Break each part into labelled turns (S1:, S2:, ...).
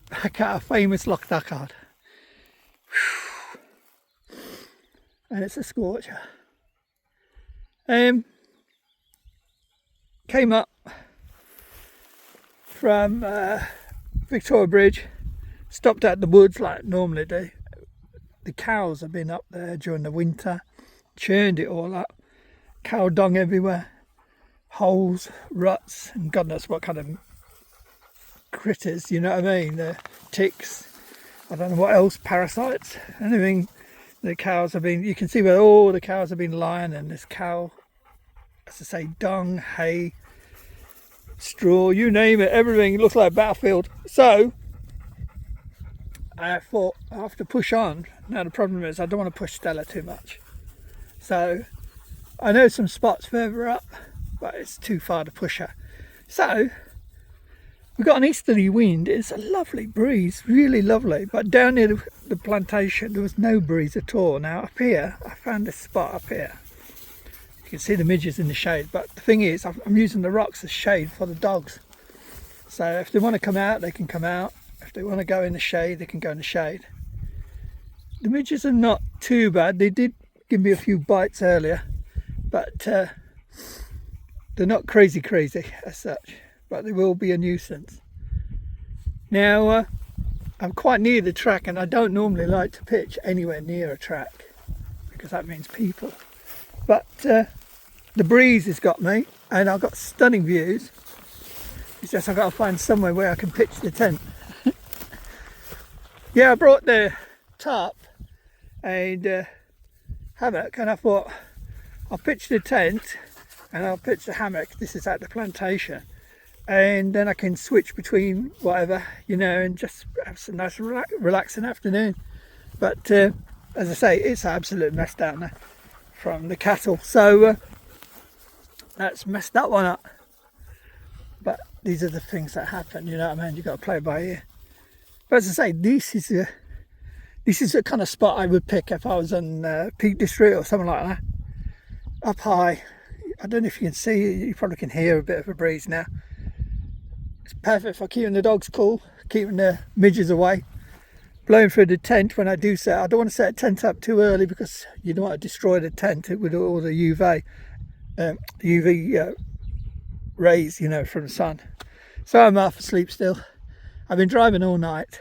S1: back at our famous Loch Dochard. And it's a scorcher. Came up from Victoria Bridge, stopped at the woods like normally do. The cows have been up there during the winter, churned it all up, cow dung everywhere, holes, ruts, and God knows what kind of critters, you know what I mean, the ticks, I don't know what else, parasites, anything. The cows have been, you can see where all the cows have been lying, and this cow, as I say, dung, hay, straw, you name it, everything. It looks like a battlefield. So I thought I have to push on. Now the problem is I don't want to push Stella too much. So I know some spots further up, but it's too far to push her. So we've got an easterly wind. It's a lovely breeze, really lovely. But down near the plantation, there was no breeze at all. Now up here, I found this spot up here. You can see the midges in the shade. But the thing is, I'm using the rocks as shade for the dogs. So if they want to come out, they can come out. If they want to go in the shade, they can go in the shade. The midges are not too bad. They did give me a few bites earlier, but they're not crazy as such. But they will be a nuisance. Now, I'm quite near the track, and I don't normally like to pitch anywhere near a track because that means people. But the breeze has got me, and I've got stunning views. It's just I've got to find somewhere where I can pitch the tent. Yeah, I brought the tarp and hammock, and I thought I'll pitch the tent and I'll pitch the hammock. This is at the plantation, and then I can switch between whatever, you know, and just have some nice relaxing afternoon. But as I say, it's an absolute mess down there from the cattle, so that's messed that one up. But these are the things that happen, you know what I mean? You've got to play by ear. But as I say, this is the kind of spot I would pick if I was on Peak District or something like that. Up high. I don't know if you can see, you probably can hear a bit of a breeze now. It's perfect for keeping the dogs cool, keeping the midges away, blowing through the tent when I do set. I don't want to set a tent up too early because you don't want to destroy the tent with all the UV rays, you know, from the sun. So I'm half asleep still. I've been driving all night,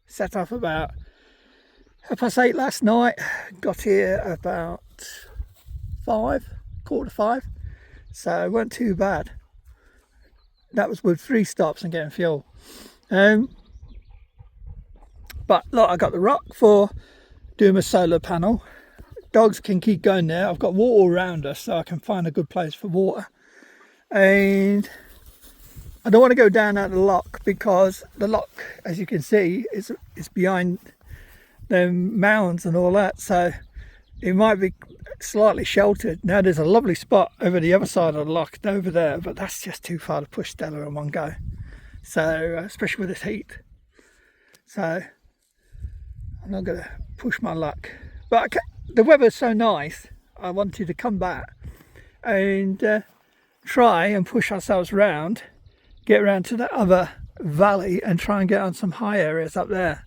S1: set off about 8:30 last night, got here about 4:45, so it wasn't too bad. That was with 3 stops and getting fuel. But look, I got the rock for doing my solar panel. Dogs can keep going there. I've got water around us, so I can find a good place for water. And I don't want to go down at the loch because the loch, as you can see, is behind the mounds and all that, so it might be slightly sheltered. Now there's a lovely spot over the other side of the loch over there, but that's just too far to push Stella in one go, so especially with this heat. So I'm not going to push my luck, but the weather's so nice, I wanted to come back and try and push ourselves round, get around to the other valley and try and get on some high areas up there.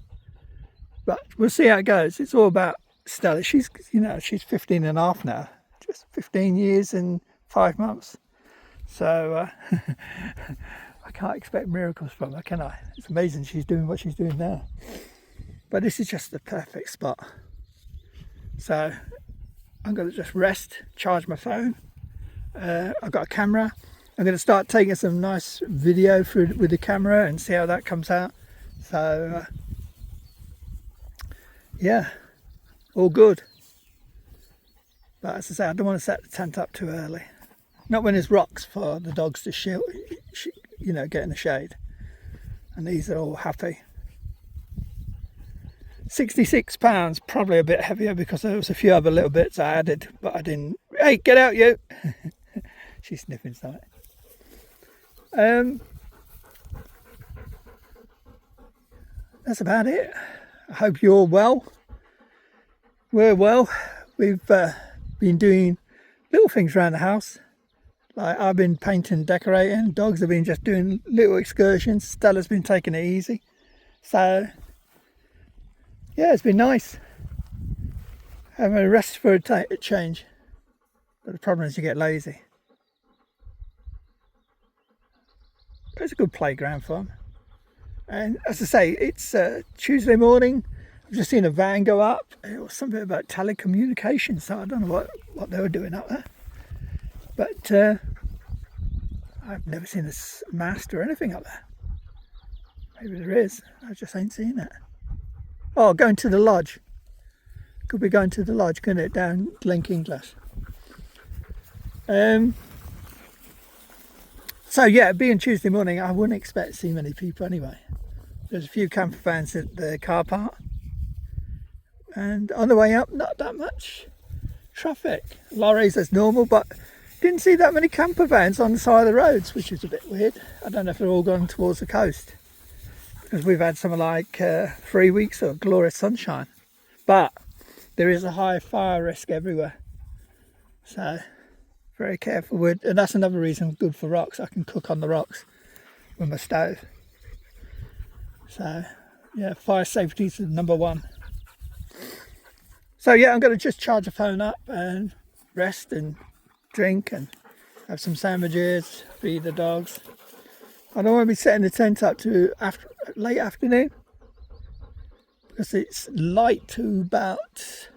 S1: But we'll see how it goes. It's all about Stella. She's, you know, she's 15 and a half now, just 15 years and 5 months. So I can't expect miracles from her, can I? It's amazing she's doing what she's doing now. But this is just the perfect spot. So I'm going to just rest, charge my phone. I've got a camera. I'm going to start taking some nice video with the camera and see how that comes out. So yeah, all good. But as I say, I don't want to set the tent up too early. Not when there's rocks for the dogs to you know, get in the shade. And these are all happy. £66, probably a bit heavier because there was a few other little bits I added, but I didn't. Hey, get out, you! She's sniffing something. That's about it. I hope you're all well. We're well. We've been doing little things around the house. Like I've been painting, decorating. Dogs have been just doing little excursions. Stella's been taking it easy. So yeah, it's been nice having a rest for a change, but the problem is you get lazy. But it's a good playground for them. And as I say, it's Tuesday morning. I've just seen a van go up. It was something about telecommunications, so I don't know what they were doing up there. But I've never seen this mast or anything up there. Maybe there is. I just ain't seen it. Oh, going to the lodge. Could be going to the lodge, couldn't it? Down Glenkinglas. So yeah, being Tuesday morning, I wouldn't expect to see many people anyway. There's a few camper vans at the car park. And on the way up, not that much traffic. Lorries as normal, but didn't see that many camper vans on the side of the roads, which is a bit weird. I don't know if they're all gone towards the coast, because we've had something like 3 weeks of glorious sunshine. But there is a high fire risk everywhere. So very careful with, and that's another reason good for rocks. I can cook on the rocks with my stove. So yeah, fire safety is number one. So yeah, I'm going to just charge the phone up and rest and drink and have some sandwiches, feed the dogs. I don't want to be setting the tent up to late afternoon, because it's light to about,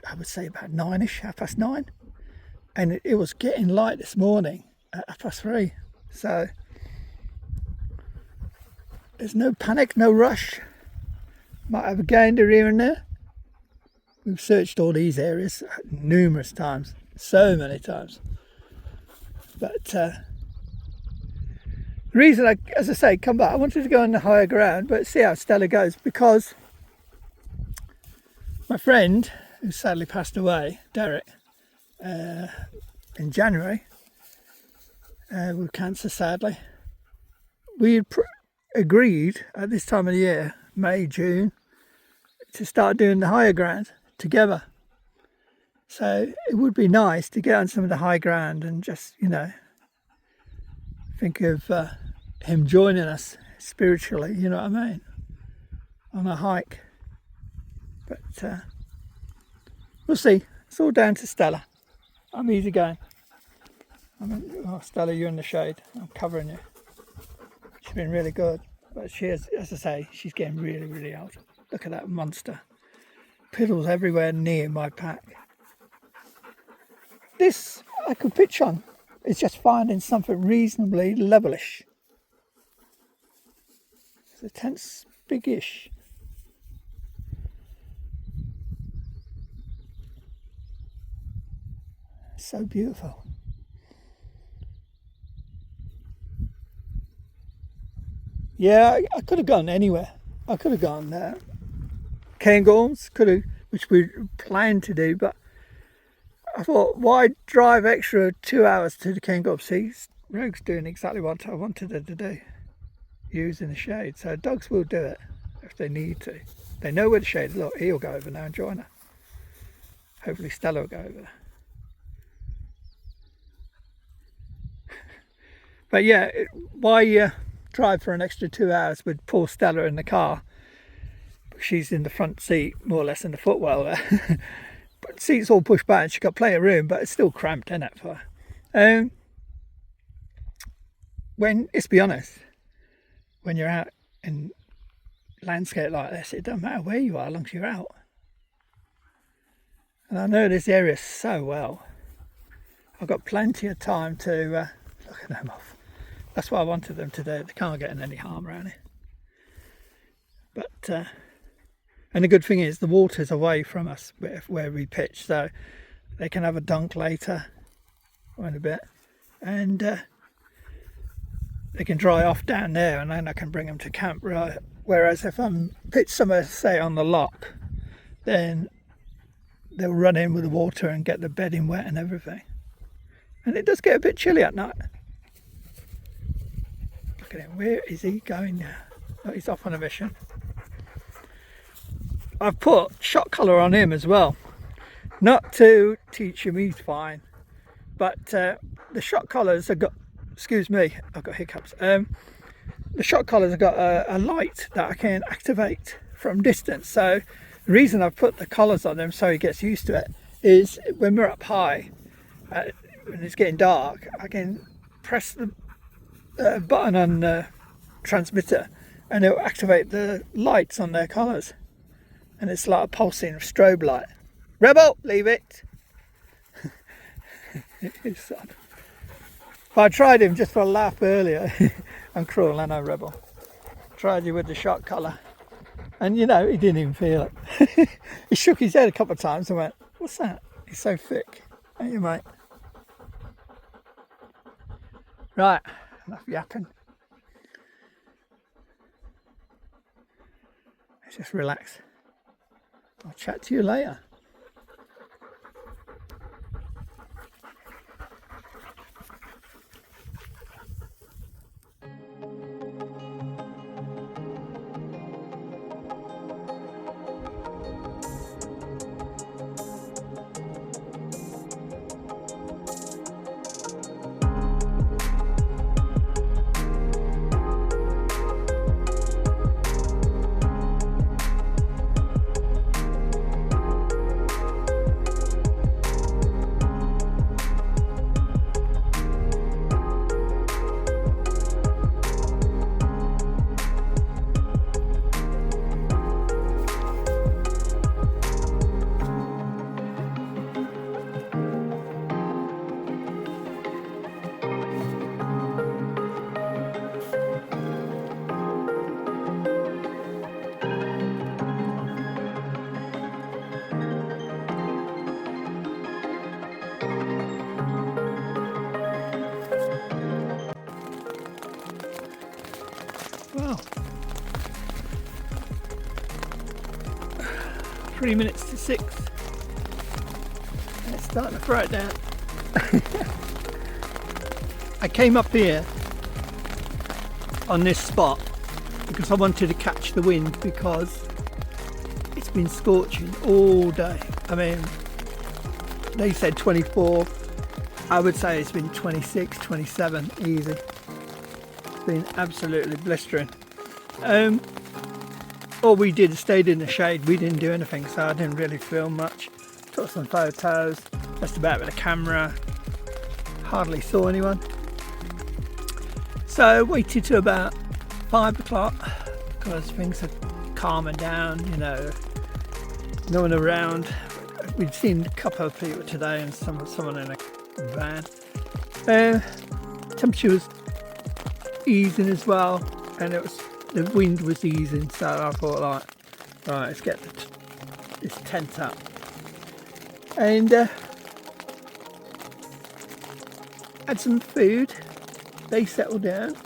S1: I would say about 9ish, 9:30, and it was getting light this morning at 3:30. So there's no panic, no rush. Might have a gander here and there. We've searched all these areas numerous times, so many times. But the reason I, as I say, come back, I wanted to go on the higher ground, but see how Stella goes, because my friend, who sadly passed away, Derek, in January, with cancer, sadly, we had agreed at this time of the year, May, June, to start doing the higher ground together. So it would be nice to get on some of the high ground and just, think of him joining us spiritually, you know what I mean, on a hike. But we'll see. It's all down to Stella. I'm easy going. Stella, you're in the shade. I'm covering you. She's been really good. But she is, as I say, she's getting really, really old. Look at that monster. Piddles everywhere near my pack. This I could pitch on. It's just finding something reasonably levelish. The tent's biggish. So beautiful. Yeah, I could have gone anywhere. I could have gone there. Cairngorms, which we planned to do, but I thought, why drive extra 2 hours to the Cairngorms? See, Rogue's doing exactly what I wanted her to do, using the shade. So dogs will do it if they need to. They know where the shade is. Look, he'll go over now and join her. Hopefully Stella will go over there. But yeah, why drive for an extra 2 hours with poor Stella in the car? She's in the front seat, more or less in the footwell there. But the seat's all pushed back. She's got plenty of room, but it's still cramped, isn't it, for her? Let's be honest, when you're out in landscape like this, it doesn't matter where you are as long as you're out. And I know this area so well. I've got plenty of time to look at them off. That's what I wanted them to do. They can't get in any harm around here. But and the good thing is the water's away from us where we pitch, so they can have a dunk later or in a bit, and they can dry off down there, and then I can bring them to camp. Right. Whereas if I'm pitched somewhere, say on the loch, then they'll run in with the water and get the bedding wet and everything. And it does get a bit chilly at night. Look at him. Where is he going now? Oh, he's off on a mission. I've put shot collar on him as well, not to teach him, he's fine, but the shot collars have got, excuse me, I've got hiccups, the shot collars have got a light that I can activate from distance. So the reason I've put the collars on them so he gets used to it is when we're up high, when it's getting dark, I can press the button on the transmitter and it'll activate the lights on their collars, and it's like a pulsing strobe light. Rebel, leave it. If I tried him just for a laugh earlier, I'm cruel, I know, Rebel. Tried you with the shot collar, and you know, he didn't even feel it. He shook his head a couple of times and went, "What's that? He's so thick." Ain't you, mate? Right, enough yapping. Let's just relax. I'll chat to you later. Well, 3 minutes to 6. It's starting to throw it down. I came up here on this spot because I wanted to catch the wind, because it's been scorching all day. I mean, they said 24. I would say it's been 26, 27 easy. Been absolutely blistering. All we did is stayed in the shade. We didn't do anything, so I didn't really film much. Took some photos just about with the camera, hardly saw anyone. So waited till about 5 o'clock because things are calming down, you know, no one around. We'd seen a couple of people today and someone in a van. Temperature was easing as well, and the wind was easing, so I thought, like, right, let's get this tent up. And had some food. They settled down,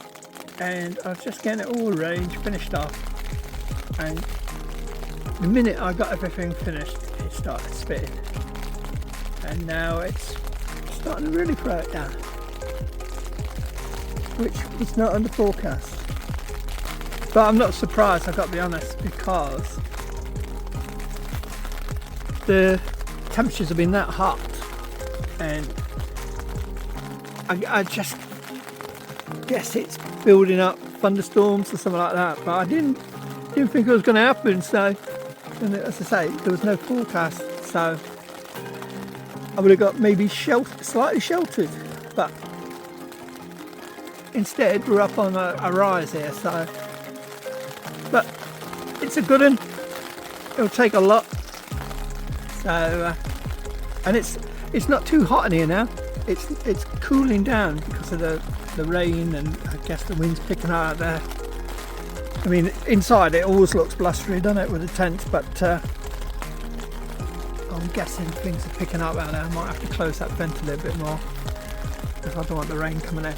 S1: and I was just getting it all arranged, finished off, and the minute I got everything finished, it started spitting, and now it's starting to really throw it down, which was not on the forecast. But I'm not surprised, I've got to be honest, because the temperatures have been that hot, and I just guess it's building up thunderstorms or something like that. But I didn't think it was going to happen. So, and as I say, there was no forecast, so I would have got maybe slightly sheltered. But instead, we're up on a rise here. So, but it's a good one. It'll take a lot. So, and it's not too hot in here now. It's cooling down because of the rain, and I guess the wind's picking out there. I mean, inside it always looks blustery, doesn't it, with the tent, but I'm guessing things are picking up out there. I might have to close that vent a little bit more because I don't want the rain coming in.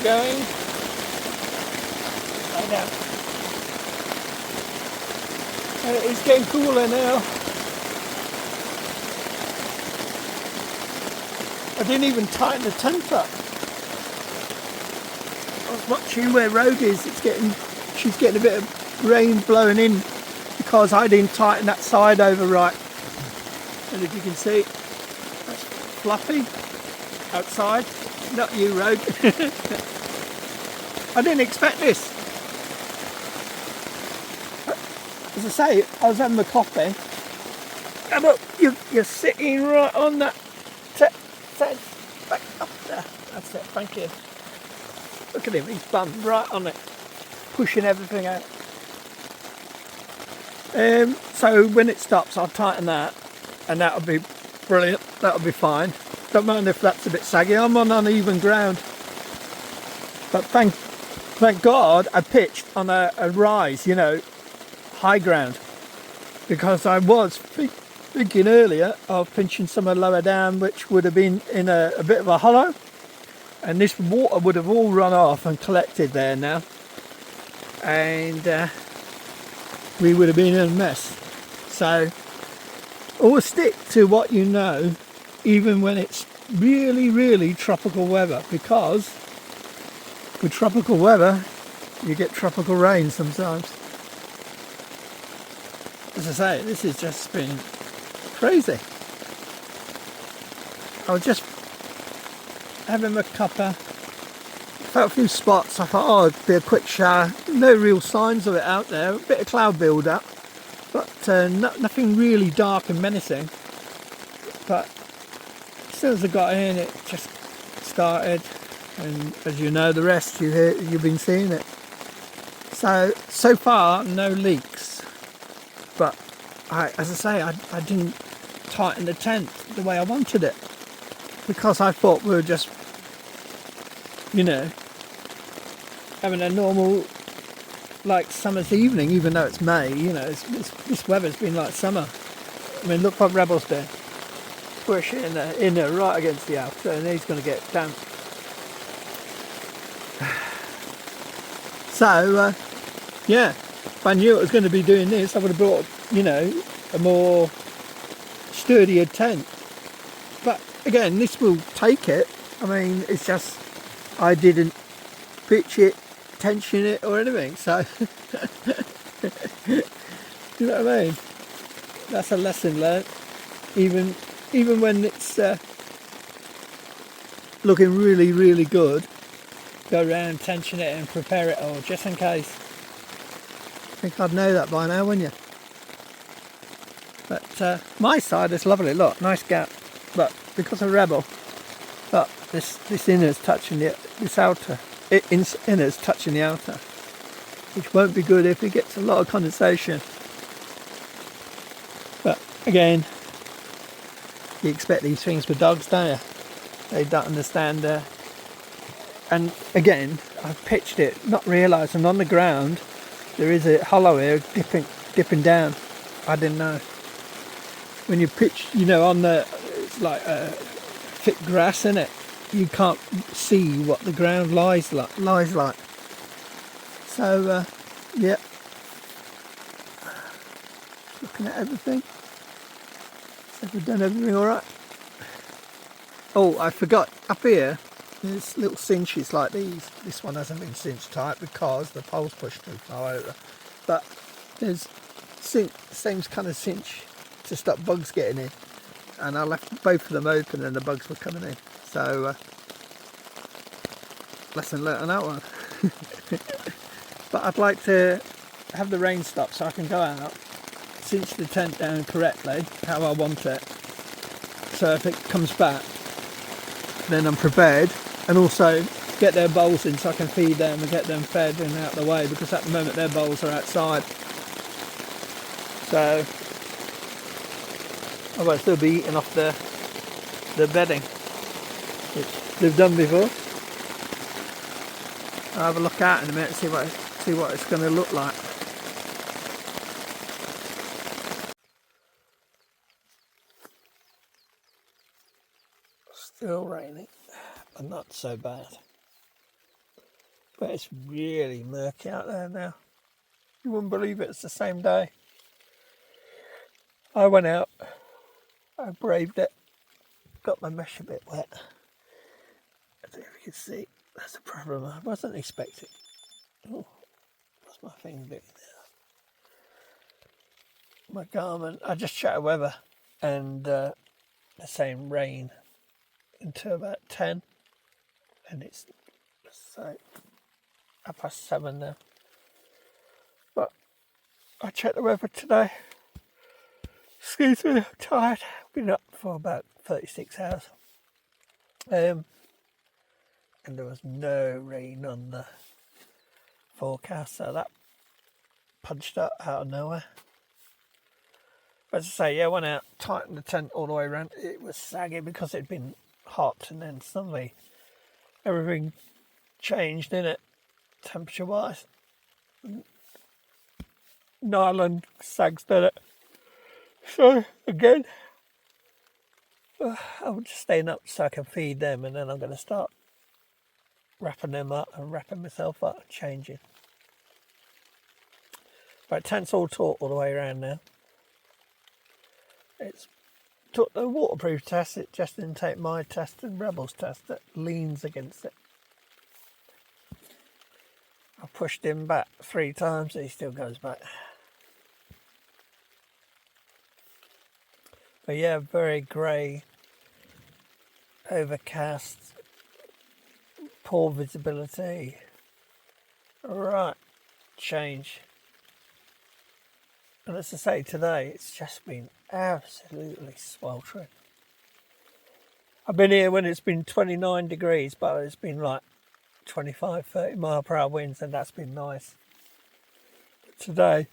S1: still going. I know. It's getting cooler now. I didn't even tighten the tent up. I was watching where Rogue is. She's getting a bit of rain blowing in because I didn't tighten that side over right. And if you can see, that's fluffy outside. Not you, Rogue. I didn't expect this. As I say, I was having my coffee. And look, you're sitting right on that tent. Back up there. That's it, thank you. Look at him, he's bummed right on it, pushing everything out. So when it stops, I'll tighten that, and that'll be brilliant. That'll be fine. Don't mind if that's a bit saggy. I'm on uneven ground, but thank God I pitched on a rise, you know, high ground, because I was thinking earlier of pinching somewhere lower down, which would have been in a bit of a hollow, and this water would have all run off and collected there now, and we would have been in a mess. So always stick to what you know, even when it's really tropical weather, because with tropical weather you get tropical rain sometimes. As I say, this has just been crazy. I was just having a cuppa, felt a few spots. I thought, oh, it'd be a quick shower. No real signs of it out there. A bit of cloud build up, but nothing really dark and menacing. But as soon as I got in, it just started, and as you know, the rest you've been seeing it. So far, no leaks. But as I say, I didn't tighten the tent the way I wanted it, because I thought we were just, you know, having a normal, like, summer's evening, even though it's May. You know, this weather's been like summer. I mean, look what Rebel's doing. Push in there right against the outer, and he's going to get damp. So, yeah, if I knew it was going to be doing this, I would have brought, you know, a more sturdier tent. But again, this will take it. I mean, it's just I didn't pitch it, tension it or anything, so you know what I mean? That's a lesson learned. Even when it's looking really good, go around, tension it and prepare it all, just in case. I think I'd know that by now, wouldn't you? But my side is lovely. Look, nice gap. But because of Rebel, look, this inner's touching this outer. Inner's touching the outer, which won't be good if it gets a lot of condensation. But again, you expect these things with dogs, don't you? They don't understand. And again, I've pitched it, not realising on the ground there is a hollow here dipping down. I didn't know. When you pitch, you know, on it's like thick grass in it, you can't see what the ground lies like. So yeah, looking at everything. So we've done everything all right. Oh, I forgot, up here there's little cinches like these. This one hasn't been cinched tight because the pole's pushed too far over, but there's same kind of cinch to stop bugs getting in, and I left both of them open and the bugs were coming in. So lesson learnt on that one. But I'd like to have the rain stop so I can go out, cinch the tent down correctly how I want it, so if it comes back then I'm prepared, and also get their bowls in so I can feed them and get them fed and out of the way, because at the moment their bowls are outside. So I won't still be eating off the bedding, which they've done before. I'll have a look out in a minute and see what it's going to look like. Still raining, but not so bad. but it's really murky out there now. You wouldn't believe it's the same day. I went out, I braved it, got my mesh a bit wet. I don't know if you can see, that's the problem. I wasn't expecting. Oh, what's my thing doing now? My Garmin, I just checked weather, and they're saying rain until about 10, and it's so 7:30 now. But I checked the weather today. Excuse me, I'm tired. I've been up for about 36 hours. And there was no rain on the forecast, so that punched up out of nowhere. But as I say, yeah, I went out, tightened the tent all the way around. It was sagging because it'd been hot, and then suddenly everything changed in it, temperature wise. Nylon sags did it. So again, I'm just staying up so I can feed them, and then I'm going to start wrapping them up and wrapping myself up and changing. Right, tent's all taut all the way around now. It's took the waterproof test, it just didn't take my test and Rebel's test that leans against it. I pushed him back 3 times, he still goes back. But yeah, very grey, overcast, poor visibility. Right, change. And as I say, today it's just been absolutely sweltering. I've been here when it's been 29 degrees, but it's been like 25, 30 mile per hour winds, and that's been nice. But today,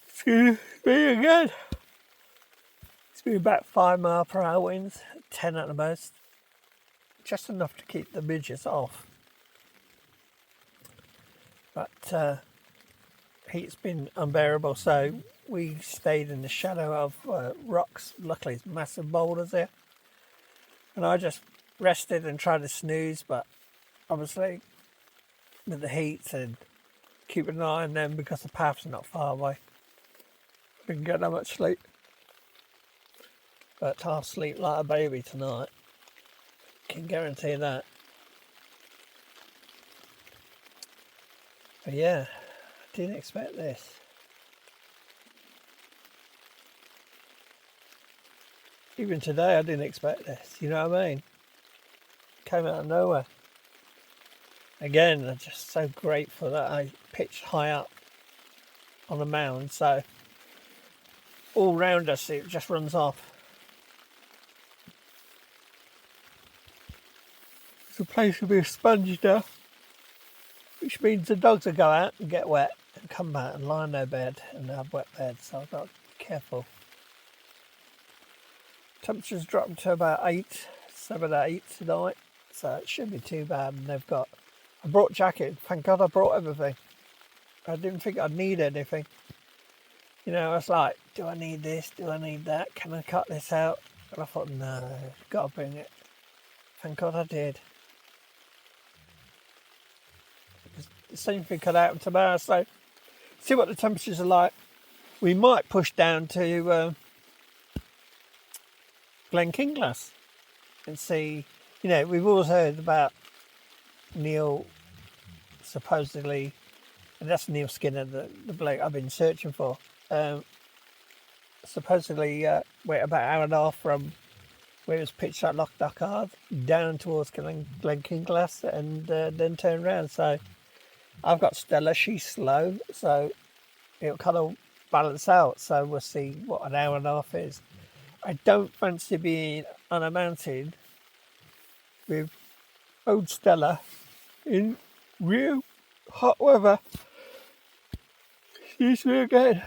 S1: excuse me again, it's been about 5 mile per hour winds, 10 at the most, just enough to keep the midges off. But heat's been unbearable, so we stayed in the shadow of rocks. Luckily, it's massive boulders there, and I just rested and tried to snooze, but obviously with the heat and keeping an eye on them because the paths are not far away, we didn't get that much sleep. But I'll sleep like a baby tonight, can guarantee that. But yeah, I didn't expect this. Even today I didn't expect this, you know what I mean? Came out of nowhere. Again, I'm just so grateful that I pitched high up on the mound, so all round us it just runs off. The place will be a sponge now, which means the dogs will go out and get wet and come back and lie in their bed and have wet beds, so I've got to be careful. Temperature's dropped to about 7 or 8 tonight, so it shouldn't be too bad. And I brought jacket, thank God I brought everything. I didn't think I'd need anything. You know, I was like, do I need this? Do I need that? Can I cut this out? And I thought, no, got to bring it. Thank God I did. The same thing could happen tomorrow, so see what the temperatures are like. We might push down to Glenkinglas and see, you know, we've always heard about Neil supposedly, and that's Neil Skinner, the bloke I've been searching for. Supposedly we're about an hour and a half from where it was pitched at Loch Dochard down towards Glenkinglas and then turn around. So I've got Stella, she's slow, so it'll kind of balance out. So we'll see what an hour and a half is. I don't fancy being on a mountain with old Stella in real hot weather. Excuse me again.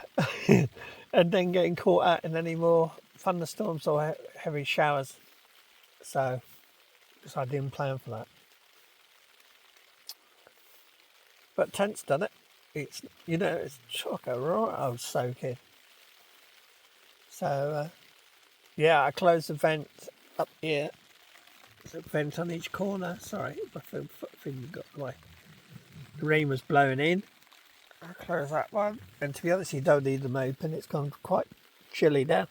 S1: And then getting caught out in any more thunderstorms or heavy showers. So I didn't plan for that. But tent's done it. It's, you know, it's chocker right old soaking. So yeah, I closed the vent up here
S2: There's a vent on each corner. Sorry, my finger got away. The rain was blowing in. I'll close that one. And to be honest, you don't need them open. It's gone quite chilly now.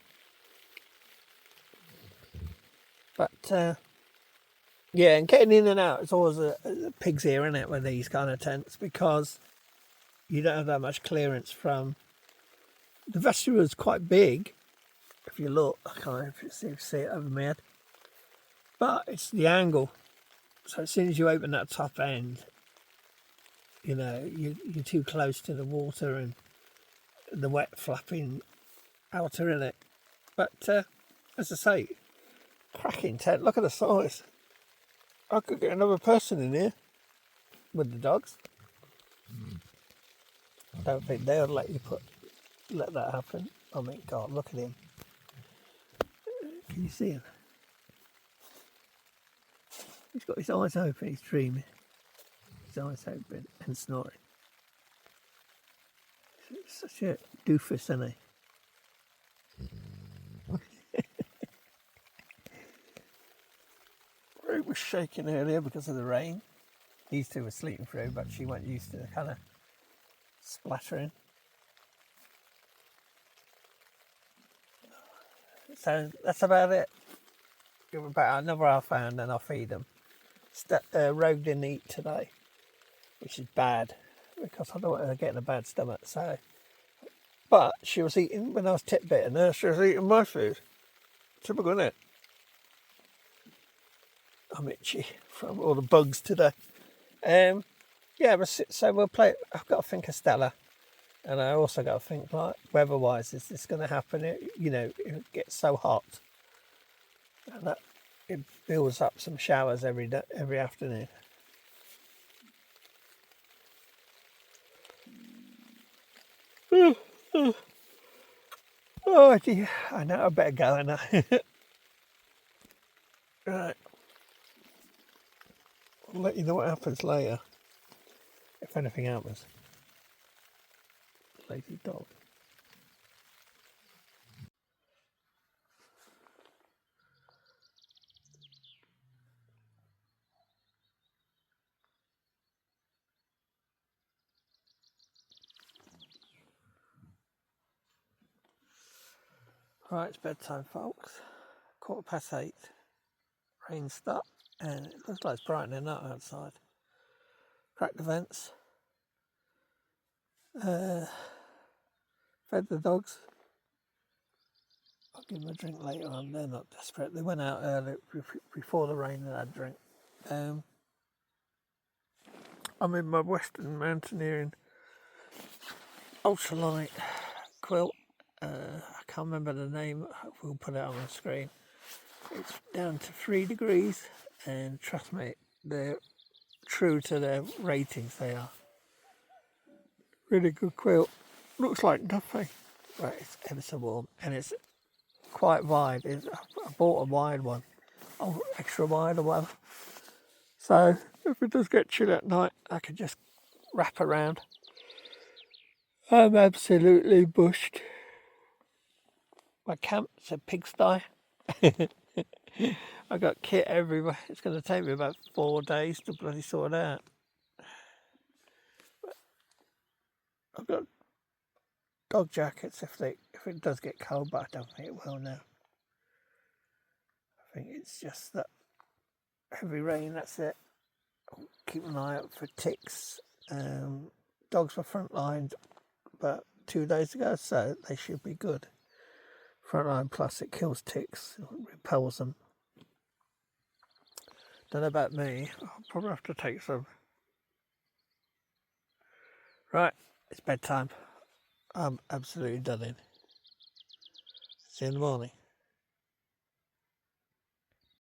S2: But yeah, and getting in and out is always a pig's ear, isn't it, with these kind of tents, because you don't have that much clearance from. The vestibule is quite big. If you look, I can't know if you see it over my head, but it's the angle. So as soon as you open that top end, you know, you're too close to the water and the wet flapping outer in it. But as I say, cracking tent. Look at the size. I could get another person in here with the dogs. I don't think they'll let that happen. I mean, God, look at him. Can you see him? He's got his eyes open. He's dreaming. His eyes open and snoring. He's such a doofus, isn't he? Root was shaking earlier because of the rain. These two were sleeping through, but she wasn't used to the kind of splattering. So that's about it. Give about another half hour and then I'll feed them. Rogue didn't eat today, which is bad because I don't want her to get in a bad stomach. So, but she was eating when I was tit-bitting her. She was eating my food. Typical, isn't it? I'm itchy from all the bugs today. Yeah, so we'll play. I've got to think of Stella, and I also got to think, like, weather-wise, is this going to happen? It gets so hot, and that it builds up some showers every afternoon. Oh dear, I know I better go now. Right. I'll let you know what happens later. If anything happens. Lazy dog. Right, it's bedtime, folks. 8:15. Rain stopped, and it looks like it's brightening up outside. Cracked the vents. Fed the dogs. I'll give them a drink later on. They're not desperate. They went out early before the rain and had a drink. I'm in my Western Mountaineering ultralight quilt. I can't remember the name. We'll put it on the screen. It's down to 3 degrees, and trust me, they're true to their ratings. They are really good quilt. Looks like nothing, but it's ever so warm, and it's quite wide. I bought a wide one, extra wide or whatever. So if it does get chilly at night, I can just wrap around. I'm absolutely bushed. My camp's a pigsty. I got kit everywhere. It's going to take me about 4 days to bloody sort it out. But I've got dog jackets if it does get cold, but I don't think it will now. I think it's just that heavy rain, that's it. I'll keep an eye out for ticks. Dogs were frontlined about 2 days ago, so they should be good. Frontline plus it kills ticks, it repels them. Don't know about me, I'll probably have to take some. Right, it's bedtime. I'm absolutely done in. See you in the morning.